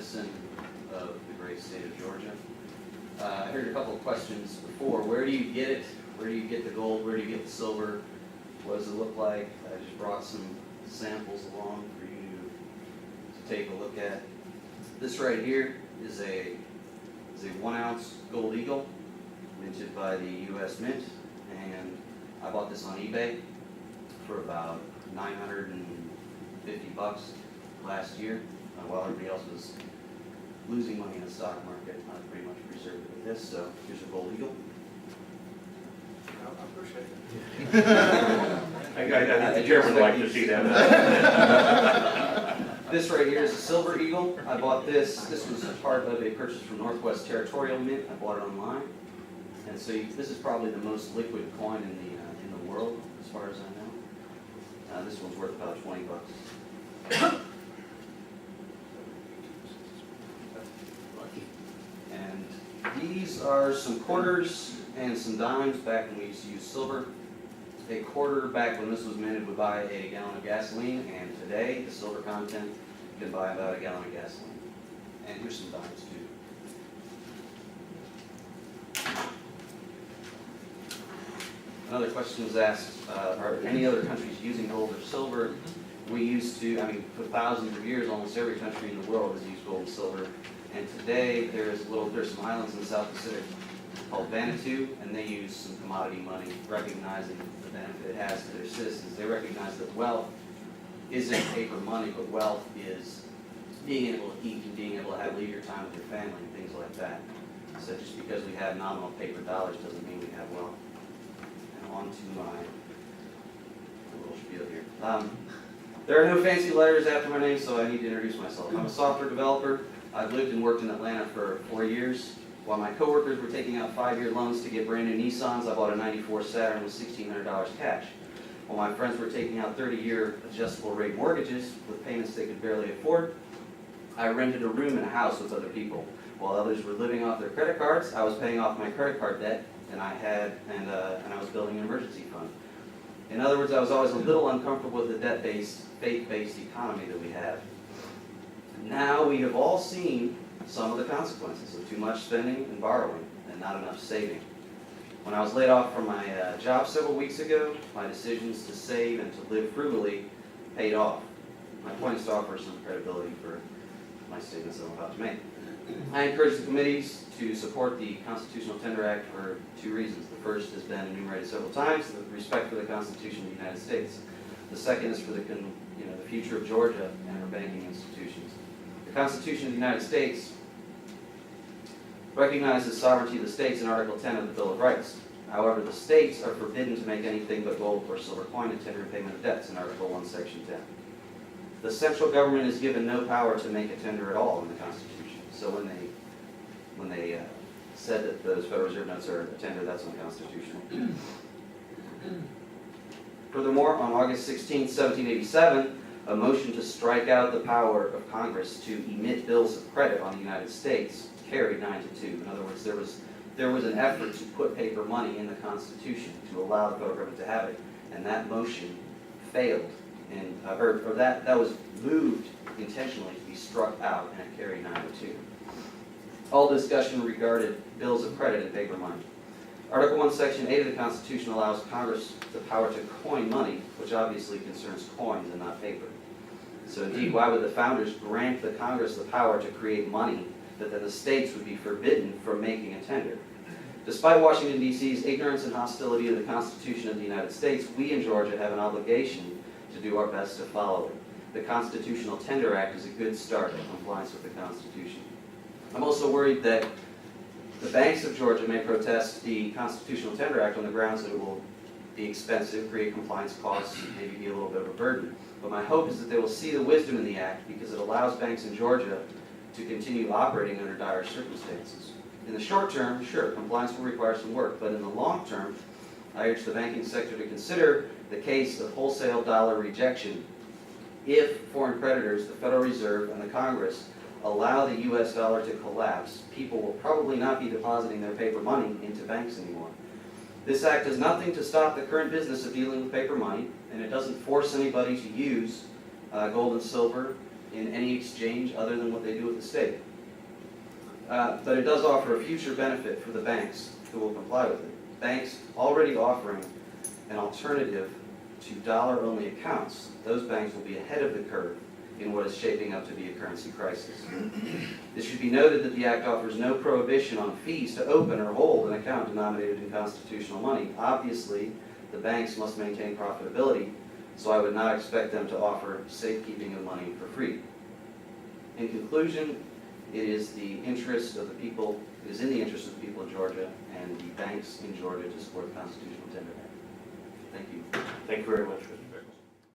citizen of the great state of Georgia. I heard a couple of questions before. Where do you get it? Where do you get the gold? Where do you get the silver? What does it look like? I just brought some samples along for you to take a look at. This right here is a 1 ounce gold eagle minted by the U.S. Mint, and I bought this on eBay for about $950 last year, while everybody else was losing money in the stock market. I pretty much reserved it with this, so here's a gold eagle. I appreciate it. I think the chairman would like to see that. This right here is a silver eagle. I bought this. This was part of a purchase from Northwest Territorial Mint. I bought it online, and so this is probably the most liquid coin in the world, as far as I know. This one's worth about $20. And these are some quarters and some dimes back when we used to use silver. A quarter back when this was minted would buy a gallon of gasoline, and today the silver content can buy about a gallon of gasoline. And here's some dimes too. Another question was asked, are any other countries using gold or silver? We used to, for thousands of years, almost every country in the world has used gold and silver. And today there's some islands in the South Pacific called Vanuatu, and they use some commodity money, recognizing the benefit it has to their citizens. They recognize that wealth isn't paper money, but wealth is being able to eat and being able to have leisure time with your family and things like that. So just because we have nominal paper dollars doesn't mean we have wealth. And on to my little spiel here. There are no fancy letters after my name, so I need to introduce myself. I'm a software developer. I've lived and worked in Atlanta for 4 years. While my coworkers were taking out 5-year loans to get brand new Nissans, I bought a '94 Saturn with $1,600 cash. While my friends were taking out 30-year adjustable rate mortgages with payments they could barely afford, I rented a room in a house with other people. While others were living off their credit cards, I was paying off my credit card debt, and I was building an emergency fund. In other words, I was always a little uncomfortable with the debt-based, faith-based economy that we have. Now we have all seen some of the consequences of too much spending and borrowing and not enough saving. When I was laid off from my job several weeks ago, my decisions to save and to live frugally paid off. My point is to offer some credibility for my statements that I'm about to make. I encourage the committees to support the Constitutional Tender Act for 2 reasons. The first has been enumerated several times, the respect for the Constitution of the United States. The second is for the future of Georgia and our banking institutions. The Constitution of the United States recognizes sovereignty of the states in Article 10 of the Bill of Rights. However, the states are forbidden to make anything but gold or silver coin and tender in payment of debts in Article 1, Section 10. The central government is given no power to make a tender at all in the Constitution. So when they said that those Federal Reserve notes are a tender, that's unconstitutional. Furthermore, on August 16, 1787, a motion to strike out the power of Congress to emit bills of credit on the United States carried 9-2. In other words, there was an effort to put paper money in the Constitution to allow the federal government to have it, and that motion failed, and that was moved intentionally to be struck out, and it carried 9-2. All discussion regarded bills of credit and paper money. Article 1, Section 8 of the Constitution allows Congress the power to coin money, which obviously concerns coins and not paper. So indeed, why would the founders grant the Congress the power to create money that then the states would be forbidden from making a tender? Despite Washington, D.C.'s ignorance and hostility of the Constitution of the United States, we in Georgia have an obligation to do our best to follow it. The Constitutional Tender Act is a good start in compliance with the Constitution. I'm also worried that the banks of Georgia may protest the Constitutional Tender Act on the grounds that it will be expensive, create compliance costs, and maybe be a little bit of a burden. But my hope is that they will see the wisdom in the act because it allows banks in Georgia to continue operating under dire circumstances. In the short term, sure, compliance will require some work, but in the long term, I urge the banking sector to consider the case of wholesale dollar rejection if foreign creditors, the Federal Reserve, and the Congress allow the U.S. dollar to collapse. People will probably not be depositing their paper money into banks anymore. This act does nothing to stop the current business of dealing with paper money, and it doesn't force anybody to use gold and silver in any exchange other than what they do with the state. But it does offer a future benefit for the banks who will comply with it. Banks already offering an alternative to dollar-only accounts, those banks will be ahead of the curve in what is shaping up to be a currency crisis. It should be noted that the Act offers no prohibition on fees to open or hold an account denominated in constitutional money. Obviously, the banks must maintain profitability, so I would not expect them to offer safekeeping of money for free. In conclusion, it is the interest of the people, it is in the interest of the people of Georgia and the banks in Georgia to support the constitutional tender. Thank you. Thank you very much, Mr. Bickel.